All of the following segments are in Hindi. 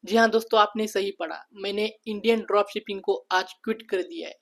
जी हाँ दोस्तों, आपने सही पढ़ा। मैंने इंडियन ड्रॉप शिपिंग को आज क्विट कर दिया है।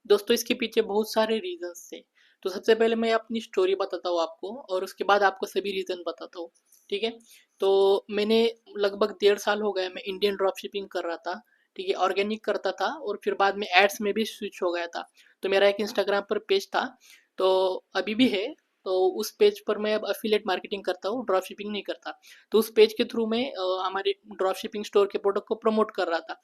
दोस्तों, इसके पीछे बहुत सारे रीजंस थे। तो सबसे पहले मैं अपनी स्टोरी बताता हूँ आपको, और उसके बाद आपको सभी रीजन बताता हूँ। ठीक है। तो मैंने लगभग 1.5 साल हो गए मैं इंडियन ड्रॉप शिपिंग कर रहा था। ठीक है, ऑर्गेनिक करता था और फिर बाद में एड्स में भी स्विच हो गया था। तो मेरा एक इंस्टाग्राम पर पेज था, तो अभी भी है। तो उस पेज पर मैं अब अफिलिएट मार्केटिंग करता हूँ, ड्रॉप शिपिंग नहीं करता। तो उस पेज के थ्रू मैं हमारे ड्रॉप शिपिंग स्टोर के प्रोडक्ट को प्रमोट कर रहा था।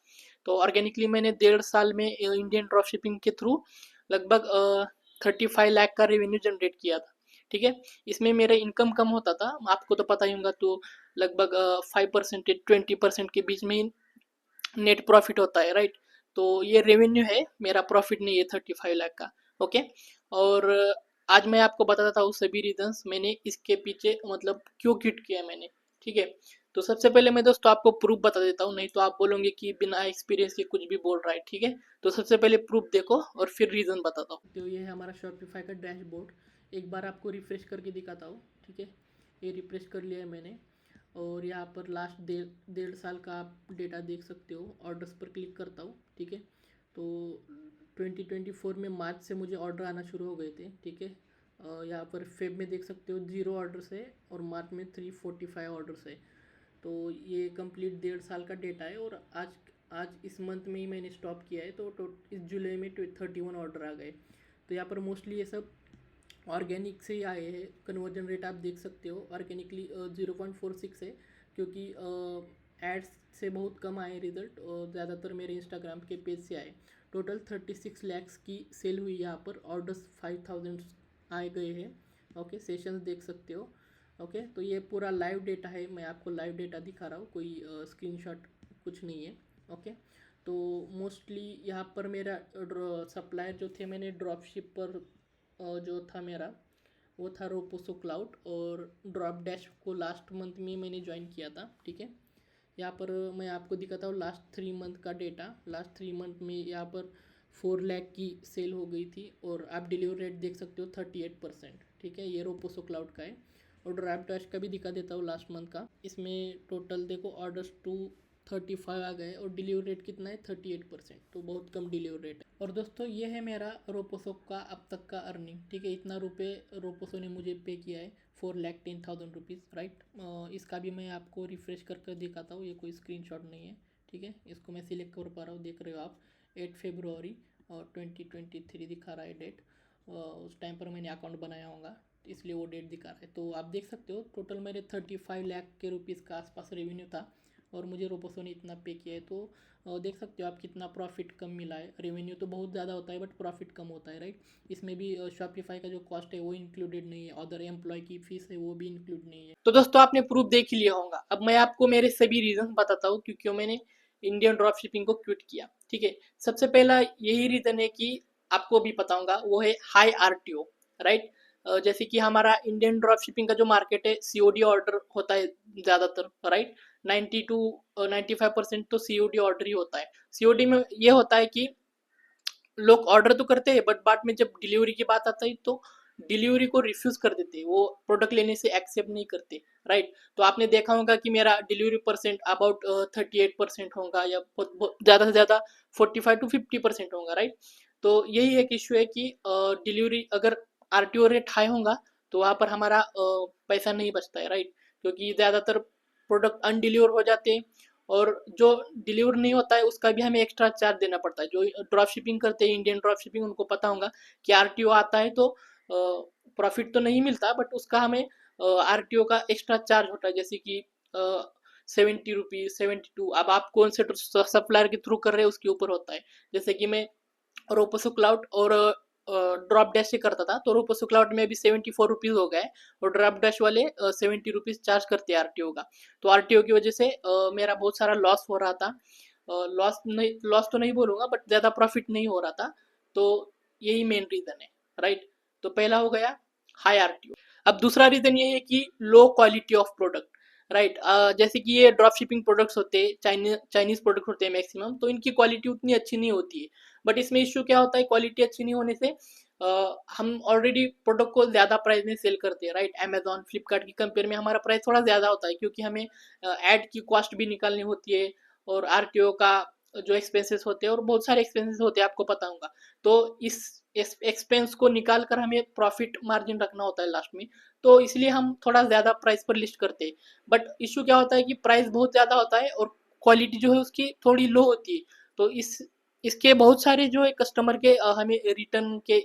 तो ऑर्गेनिकली मैंने 1.5 साल में इंडियन ड्रॉप शिपिंग के थ्रू लगभग 35 लाख का रेवेन्यू जनरेट किया था। ठीक है। इसमें मेरा इनकम कम होता था, आपको तो पता ही होगा। तो लगभग 5% 20% के बीच में ही नेट प्रॉफिट होता है, राइट। तो ये रेवेन्यू है, मेरा प्रॉफिट नहीं है 35 लाख का। ओके। और आज मैं आपको बताता हूँ सभी रीजंस मैंने इसके पीछे मतलब क्यों क्विट किया मैंने। ठीक है। तो सबसे पहले मैं दोस्तों आपको प्रूफ बता देता हूँ, नहीं तो आप बोलोगे कि बिना एक्सपीरियंस के कुछ भी बोल रहा है। ठीक है। तो सबसे पहले प्रूफ देखो और फिर रीजन बताता हूँ। तो ये है हमारा शॉपिफाई का डैशबोर्ड। एक बार आपको रिफ्रेश करके दिखाता हूँ। ठीक है। ये रिफ्रेश कर लिया है मैंने। और यहाँ पर लास्ट 1.5 साल का आप डेटा देख सकते हो। ऑर्डर्स पर क्लिक करता हूँ। ठीक है। तो 2024 में मार्च से मुझे ऑर्डर आना शुरू हो गए थे। ठीक है। यहाँ पर फेब में देख सकते हो 0 ऑर्डर्स है, और मार्च में 345 ऑर्डर्स है। तो ये कंप्लीट 1.5 साल का डेटा है। और आज आज इस मंथ में ही मैंने स्टॉप किया है, तो इस जुलाई में 31 ऑर्डर आ गए। तो यहाँ पर मोस्टली ये सब ऑर्गेनिक से ही आए हैं। कन्वर्जन रेट आप देख सकते हो, ऑर्गेनिकली 0.46 है, क्योंकि एड्स से बहुत कम आए रिजल्ट, और ज़्यादातर मेरे इंस्टाग्राम के पेज से आए। टोटल 36 लैक्स की सेल हुई यहाँ पर। ऑर्डर्स 5000 आए गए हैं। ओके, सेशंस देख सकते हो। ओके, तो ये पूरा लाइव डेटा है, मैं आपको लाइव डेटा दिखा रहा हूँ, कोई स्क्रीनशॉट कुछ नहीं है। ओके। तो मोस्टली यहाँ पर मेरा सप्लायर जो थे, मैंने ड्रॉप शिप पर जो था मेरा, वो था रोपोसो क्लाउड। और ड्रॉप डैश को लास्ट मंथ में मैंने ज्वाइन किया था। ठीक है। यहाँ पर मैं आपको दिखाता हूँ लास्ट 3 मंथ का डेटा। लास्ट 3 मंथ में यहाँ पर 4 लाख की सेल हो गई थी। और आप डिलीवरी रेट देख सकते हो 38%। ठीक है, ये रोपोसो क्लाउड का है। और ड्रॉप डैश का भी दिखा देता हूँ लास्ट मंथ का। इसमें टोटल देखो ऑर्डर्स 235 आ गए, और डिलीवरी रेट कितना है 38%। तो बहुत कम डिलीवरी रेट है। और दोस्तों, ये है मेरा रोपोसो का अब तक का अर्निंग। ठीक है, इतना रुपये रोपोसो ने मुझे पे किया है, 4,10,000 रुपीज़, राइट। इसका भी मैं आपको रिफ्रेश कर दिखाता हूँ, ये कोई स्क्रीनशॉट नहीं है। ठीक है, इसको मैं सिलेक्ट कर पा रहा हूँ, देख रहे हो आप। 8 फरवरी और 2023 दिखा रहा है डेट। उस टाइम पर मैंने अकाउंट बनाया होगा, इसलिए वो डेट दिखा रहा है। तो आप देख सकते हो टोटल मेरे 35 लाख के रुपीज़ का आसपास रेवेन्यू था, और मुझे रोपोसो ने इतना पे किया है। तो देख सकते हो आप कितना प्रॉफिट कम मिला है। रेवेन्यू तो बहुत ज़्यादा होता है, बट प्रॉफिट कम होता है, राइट। इसमें भी शॉपिफाई का जो कॉस्ट है वो इंक्लूडेड नहीं है, अदर एम्प्लॉय की फीस है वो भी इंक्लूड नहीं है। तो दोस्तों, आपने प्रूफ देख ही लिया होगा। अब मैं आपको मेरे सभी रीजन बताता हूँ क्यों क्यों मैंने इंडियन ड्रॉप शिपिंग को क्विट किया। ठीक है। सबसे पहला यही रीजन है कि आपको भी पता होगा, वो है हाई आरटीओ, राइट। जैसे कि हमारा इंडियन ड्रॉप शिपिंग का जो मार्केट है, सीओडी ऑर्डर होता है ज़्यादातर, राइट। 90 to 95% तो सीओडी ऑर्डर ही होता है। सीओडी में ये होता है कि लोग ऑर्डर तो करते हैं, बट बाद में जब डिलीवरी की बात आता है तो डिलीवरी को रिफ्यूज कर देते हैं, वो प्रोडक्ट लेने से एक्सेप्ट नहीं करते, राइट। तो आपने देखा होगा कि मेरा डिलीवरी परसेंट अबाउट 38% होगा, या ज़्यादा से ज़्यादा 45 to 50% होगा, राइट। तो यही एक इश्यू है कि डिलीवरी अगर आरटीओ रेट हाई होगा तो वहाँ पर हमारा पैसा नहीं बचता है, राइट। क्योंकि ज़्यादातर प्रोडक्ट अनडिलीवर हो जाते हैं, और जो डिलीवर नहीं होता है उसका भी हमें एक्स्ट्रा चार्ज देना पड़ता है। जो ड्रॉप शिपिंग करते हैं इंडियन ड्रॉप शिपिंग, उनको पता होगा कि आरटीओ आता है तो प्रॉफिट तो नहीं मिलता, बट उसका हमें आरटीओ का एक्स्ट्रा चार्ज होता है, जैसे कि 70 रुपीज़ 72। अब आप कौन से सप्लायर के थ्रू कर रहे हैं उसके ऊपर होता है। जैसे कि मैं रोपोसो क्लाउड और ड्रॉप डैश से करता था, तो रोपोसो क्लाउड में अभी 74 रुपीज़ हो गए, और ड्रॉप डैश वाले 70 रुपीज़ चार्ज करते हैं आरटीओ का। तो आरटीओ की वजह से मेरा बहुत सारा लॉस हो रहा था। लॉस तो नहीं बोलूँगा, बट ज़्यादा प्रॉफिट नहीं हो रहा था। तो यही मेन रीज़न है, राइट। तो पहला हो गया हाई आरटीओ। अब दूसरा रीज़न ये है कि low quality of product, right. जैसे कि ये ड्रॉप शिपिंग प्रोडक्ट्स होते हैं, चाइनीज प्रोडक्ट होते हैं मैक्सिमम, तो इनकी क्वालिटी उतनी अच्छी नहीं होती है। बट इसमें इश्यू क्या होता है, क्वालिटी अच्छी नहीं होने से हम ऑलरेडी प्रोडक्ट को ज़्यादा प्राइस में सेल करते हैं, राइट। अमेजॉन फ्लिपकार्ट की कंपेयर में हमारा प्राइस थोड़ा ज़्यादा होता है, क्योंकि हमें ऐड की कॉस्ट भी निकालनी होती है, और आरटीओ का जो एक्सपेंसेस होते हैं और बहुत सारे एक्सपेंसेस होते हैं, आपको पता होगा। तो इस एक्सपेंस को निकाल कर हमें प्रॉफिट मार्जिन रखना होता है लास्ट में। तो इसलिए हम थोड़ा ज़्यादा प्राइस पर लिस्ट करते हैं। बट इशू क्या होता है कि प्राइस बहुत ज़्यादा होता है और क्वालिटी जो है उसकी थोड़ी लो होती है। तो इसके बहुत सारे जो है कस्टमर के हमें रिटर्न के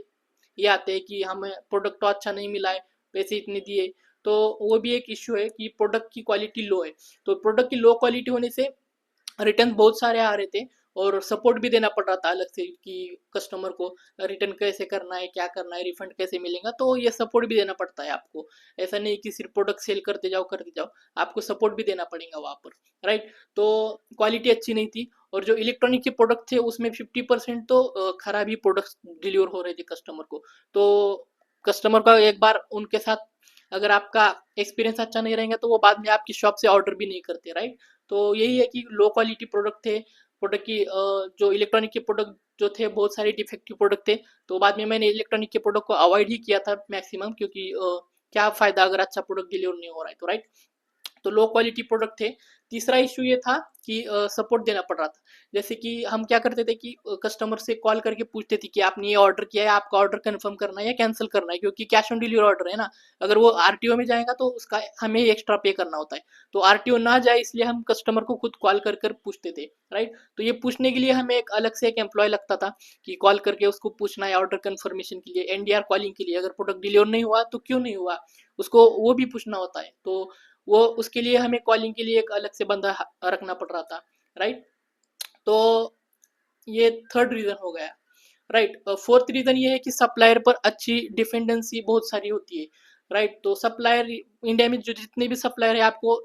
ये आते हैं कि हमें प्रोडक्ट तो अच्छा नहीं मिला है, पैसे इतने दिए। तो वो भी एक इश्यू है कि प्रोडक्ट की क्वालिटी लो है। तो प्रोडक्ट की लो क्वालिटी होने से रिटर्न बहुत सारे आ रहे थे और सपोर्ट भी देना पड़ रहा था अलग से कि कस्टमर को रिटर्न कैसे करना है, क्या करना है, रिफंड कैसे मिलेगा। तो ये सपोर्ट भी देना पड़ता है आपको। ऐसा नहीं कि सिर्फ प्रोडक्ट सेल करते जाओ, आपको सपोर्ट भी देना पड़ेगा वहाँ पर, राइट। तो क्वालिटी अच्छी नहीं थी और जो इलेक्ट्रॉनिक के प्रोडक्ट थे उसमें 50% तो खराब ही प्रोडक्ट डिलीवर हो रहे थे कस्टमर को। तो कस्टमर का एक बार उनके साथ अगर आपका एक्सपीरियंस अच्छा नहीं रहेगा तो वो बाद में आपकी शॉप से ऑर्डर भी नहीं करते, राइट। तो यही है कि लो क्वालिटी प्रोडक्ट थे। प्रोडक्ट की जो इलेक्ट्रॉनिक के प्रोडक्ट जो थे बहुत सारे डिफेक्टिव प्रोडक्ट थे। तो बाद में मैंने इलेक्ट्रॉनिक के प्रोडक्ट को अवॉइड ही किया था मैक्सिमम, क्योंकि क्या फ़ायदा अगर अच्छा प्रोडक्ट डिलीवर नहीं हो रहा है तो, राइट। तो लो क्वालिटी प्रोडक्ट थे। तीसरा इशू ये था कि सपोर्ट देना पड़ रहा था। जैसे कि हम क्या करते थे कि कस्टमर से कॉल करके पूछते थे कि आपने ये ऑर्डर किया है, आपका ऑर्डर कंफर्म करना है या कैंसिल करना है, क्योंकि कैश ऑन डिलीवरी ऑर्डर है ना। अगर वो आरटीओ में जाएगा तो उसका हमें एक्स्ट्रा पे करना होता है। तो आरटीओ ना जाए इसलिए हम कस्टमर को खुद कॉल कर कर पूछते थे, राइट। तो ये पूछने के लिए हमें एक अलग से एक एम्प्लॉय लगता था कि कॉल करके उसको पूछना है ऑर्डर कंफर्मेशन के लिए, एनडीआर कॉलिंग के लिए। अगर प्रोडक्ट डिलीवर नहीं हुआ तो क्यों नहीं हुआ, उसको वो भी पूछना होता है। तो वो उसके लिए हमें कॉलिंग के लिए एक अलग से बंदा रखना पड़ रहा था, राइट। तो ये थर्ड रीजन हो गया, राइट। फोर्थ रीजन ये है कि सप्लायर पर अच्छी डिपेंडेंसी बहुत सारी होती है, राइट। तो सप्लायर इंडिया में जो जितने भी सप्लायर है आपको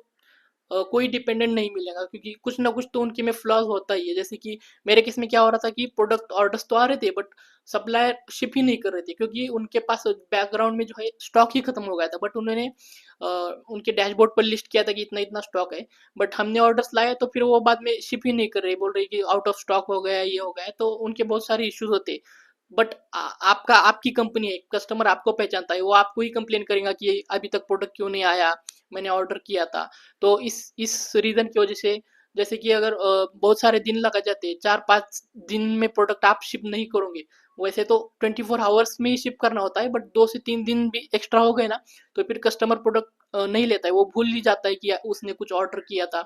कोई डिपेंडेंट नहीं मिलेगा, क्योंकि कुछ ना कुछ तो उनके में फ्लॉज होता ही है। जैसे कि मेरे केस में क्या हो रहा था कि प्रोडक्ट ऑर्डर्स तो आ रहे थे बट सप्लायर शिप ही नहीं कर रहे थे, क्योंकि उनके पास बैकग्राउंड में जो है स्टॉक ही खत्म हो गया था। बट उन्होंने उनके डैशबोर्ड पर लिस्ट किया था कि इतना इतना स्टॉक है, बट हमने ऑर्डर्स लाया तो फिर वो बाद में शिप ही नहीं कर रहे, बोल रहे कि आउट ऑफ स्टॉक हो गया, ये हो गया। तो उनके बहुत सारे इश्यूज होते। बट आपका आपकी कंपनी है, कस्टमर आपको पहचानता है, वो आपको ही कंप्लेन करेगा कि अभी तक प्रोडक्ट क्यों नहीं आया, मैंने ऑर्डर किया था। तो इस रीजन की वजह से, जैसे कि अगर बहुत सारे दिन लगा जाते हैं, 4-5 दिन में प्रोडक्ट आप शिप नहीं करोगे। वैसे तो 24 आवर्स में ही शिप करना होता है, बट 2 से 3 दिन भी एक्स्ट्रा हो गए ना तो फिर कस्टमर प्रोडक्ट नहीं लेता है, वो भूल ही जाता है कि उसने कुछ ऑर्डर किया था,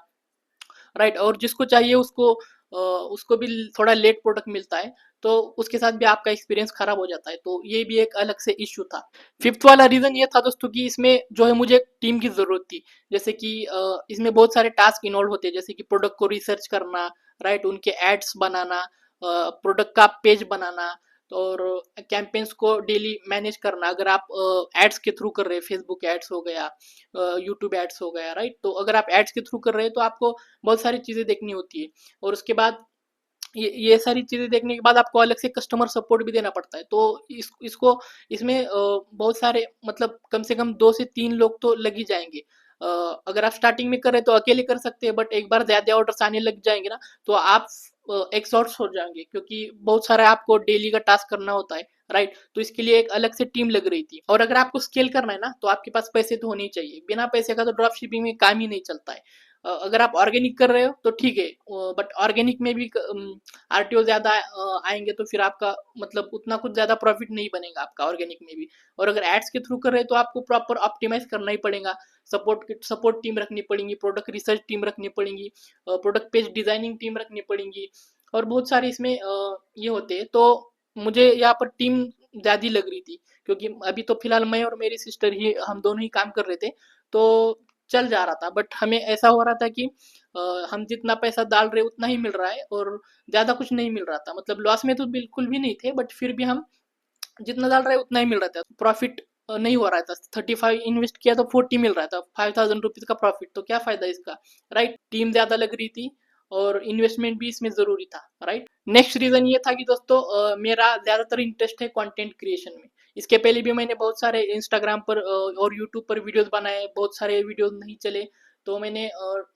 राइट। और जिसको चाहिए उसको भी थोड़ा लेट प्रोडक्ट मिलता है, तो उसके साथ भी आपका एक्सपीरियंस खराब हो जाता है। तो ये भी एक अलग से इश्यू था। फिफ्थ वाला रीजन ये था दोस्तों कि इसमें जो है मुझे टीम की जरूरत थी। जैसे कि इसमें बहुत सारे टास्क इन्वॉल्व होते हैं, जैसे कि प्रोडक्ट को रिसर्च करना, राइट, उनके एड्स बनाना, प्रोडक्ट का पेज बनाना, और कैंपेन्स को डेली मैनेज करना। अगर आप एड्स के थ्रू कर रहे हैं, फेसबुक एड्स हो गया, यूट्यूब एड्स हो गया, राइट। तो अगर आप एड्स के थ्रू कर रहे हैं तो आपको बहुत सारी चीज़ें देखनी होती है। और उसके बाद ये सारी चीज़ें देखने के बाद आपको अलग से कस्टमर सपोर्ट भी देना पड़ता है। तो इसमें बहुत सारे, मतलब कम से कम 2 से 3 लोग तो लग ही जाएंगे। अगर आप स्टार्टिंग में कर रहे हैं तो अकेले कर सकते हैं, बट एक बार ज़्यादा ऑर्डर्स आने लग जाएंगे ना तो आप एक्सॉस्ट हो जाएंगे, क्योंकि बहुत सारा आपको डेली का टास्क करना होता है, राइट। तो इसके लिए एक अलग से टीम लग रही थी। और अगर आपको स्केल करना है ना तो आपके पास पैसे तो होने ही चाहिए। बिना पैसे का तो ड्रॉप शिपिंग में काम ही नहीं चलता है। अगर आप ऑर्गेनिक कर रहे हो तो ठीक है, बट ऑर्गेनिक में भी आरटीओ ज़्यादा आएंगे तो फिर आपका मतलब उतना कुछ ज़्यादा प्रॉफिट नहीं बनेगा आपका ऑर्गेनिक में भी। और अगर एड्स के थ्रू कर रहे हैं तो आपको प्रॉपर ऑप्टिमाइज करना ही पड़ेगा। सपोर्ट टीम रखनी पड़ेगी, प्रोडक्ट रिसर्च टीम रखनी पड़ेगी, प्रोडक्ट पेज डिजाइनिंग टीम रखनी पड़ेगी, और बहुत सारे इसमें ये होते हैं। तो मुझे यहाँ पर टीम ज़्यादा लग रही थी, क्योंकि अभी तो फिलहाल मैं और मेरी सिस्टर ही, हम दोनों ही काम कर रहे थे। तो चल जा रहा था, बट हमें ऐसा हो रहा था कि हम जितना पैसा डाल रहे उतना ही मिल रहा है और ज़्यादा कुछ नहीं मिल रहा था। मतलब लॉस में तो बिल्कुल भी नहीं थे, बट फिर भी हम जितना डाल रहे उतना ही मिल रहा था। प्रॉफिट नहीं हो रहा था। 35 इन्वेस्ट किया तो 40 मिल रहा था, 5000 रुपीज का प्रॉफिट, तो क्या फायदा इसका, राइट। टीम ज्यादा लग रही थी और इन्वेस्टमेंट भी इसमें जरूरी था, राइट। नेक्स्ट रीजन ये था कि दोस्तों मेरा ज्यादातर इंटरेस्ट है कंटेंट क्रिएशन में। इसके पहले भी मैंने बहुत सारे इंस्टाग्राम पर और यूट्यूब पर वीडियोस बनाए, बहुत सारे वीडियोस नहीं चले, तो मैंने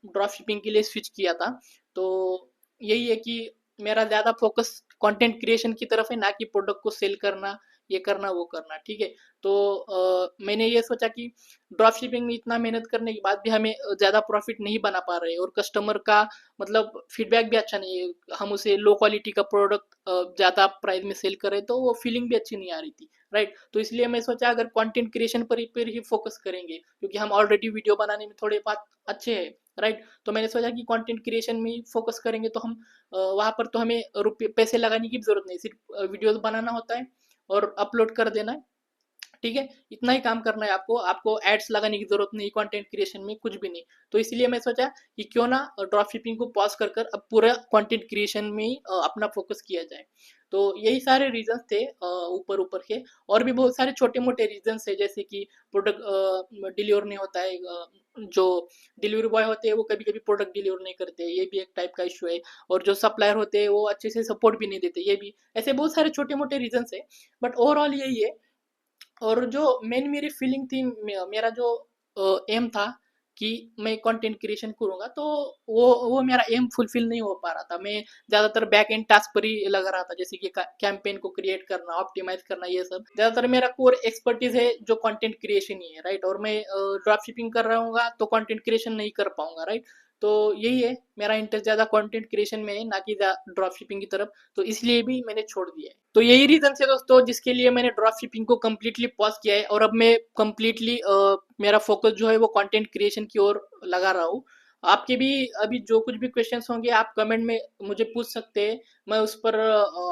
ड्रॉप शिपिंग के लिए स्विच किया था। तो यही है कि मेरा ज़्यादा फोकस कंटेंट क्रिएशन की तरफ है, ना कि प्रोडक्ट को सेल करना ये करना वो करना, ठीक है। तो मैंने ये सोचा कि ड्रॉप शिपिंग में इतना मेहनत करने के बाद भी हमें ज़्यादा प्रॉफिट नहीं बना पा रहे, और कस्टमर का मतलब फीडबैक भी अच्छा नहीं है, हम उसे लो क्वालिटी का प्रोडक्ट ज़्यादा प्राइस में सेल करें तो वो फीलिंग भी अच्छी नहीं आ रही थी, राइट। तो इसलिए मैं सोचा अगर कंटेंट क्रिएशन पर ही फोकस करेंगे, क्योंकि हम ऑलरेडी वीडियो बनाने में थोड़े बात अच्छे हैं, राइट। तो मैंने सोचा कि कंटेंट क्रिएशन में ही फोकस करेंगे तो हम वहाँ पर तो हमें रुपये पैसे लगाने की भी जरूरत नहीं, सिर्फ वीडियोस बनाना होता है और अपलोड कर देना है, ठीक है। इतना ही काम करना है आपको, आपको एड्स लगाने की जरूरत नहीं, कंटेंट क्रिएशन में कुछ भी नहीं। तो इसलिए मैं सोचा कि क्यों ना ड्रॉप शिपिंग को पॉज कर कर अब पूरा कंटेंट क्रिएशन में ही अपना फोकस किया जाए। तो यही सारे रीजंस थे ऊपर ऊपर के। और भी बहुत सारे छोटे मोटे रीजंस है, जैसे कि प्रोडक्ट डिलीवर नहीं होता है, जो डिलीवरी बॉय होते हैं वो कभी कभी प्रोडक्ट डिलीवर नहीं करते, ये भी एक टाइप का इशू है। और जो सप्लायर होते हैं वो अच्छे से सपोर्ट भी नहीं देते, ये भी ऐसे बहुत सारे छोटे मोटे रीजंस है। बट ओवरऑल यही है। और जो मेन मेरी फीलिंग थी, मेरा जो एम था कि मैं कंटेंट क्रिएशन करूंगा, तो वो मेरा एम फुलफिल नहीं हो पा रहा था। मैं ज़्यादातर बैक एंड टास्क पर ही लगा रहा था, जैसे कि कैंपेन को क्रिएट करना, ऑप्टिमाइज करना, ये सब ज़्यादातर मेरा कोर एक्सपर्टीज है जो कंटेंट क्रिएशन ही है, राइट। और मैं ड्रॉप शिपिंग कर रहा हूँ तो कंटेंट क्रिएशन नहीं कर पाऊंगा, राइट। तो यही है, मेरा इंटरेस्ट ज़्यादा कंटेंट क्रिएशन में है, ना कि ड्रॉप शिपिंग की तरफ। तो इसलिए भी मैंने छोड़ दिया है। तो यही रीजन है दोस्तों जिसके लिए मैंने ड्रॉप शिपिंग को कम्प्लीटली पॉज किया है, और अब मैं कम्प्लीटली मेरा फोकस जो है वो कंटेंट क्रिएशन की ओर लगा रहा हूँ। आपके भी अभी जो कुछ भी क्वेश्चंस होंगे आप कमेंट में मुझे पूछ सकते हैं, मैं उस पर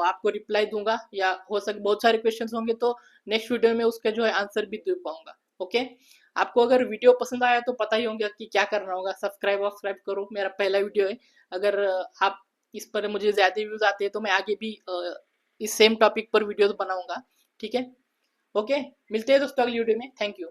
आपको रिप्लाई दूंगा, या हो सके बहुत सारे क्वेश्चंस होंगे तो नेक्स्ट वीडियो में उसका जो है आंसर भी दे पाऊंगा, ओके। आपको अगर वीडियो पसंद आया तो पता ही होंगे कि क्या करना होगा, सब्सक्राइब करो, मेरा पहला वीडियो है। अगर आप इस पर मुझे ज़्यादा व्यूज़ आते हैं तो मैं आगे भी इस सेम टॉपिक पर वीडियोस बनाऊंगा, ठीक है। ओके, मिलते हैं दोस्तों अगली वीडियो में, थैंक यू।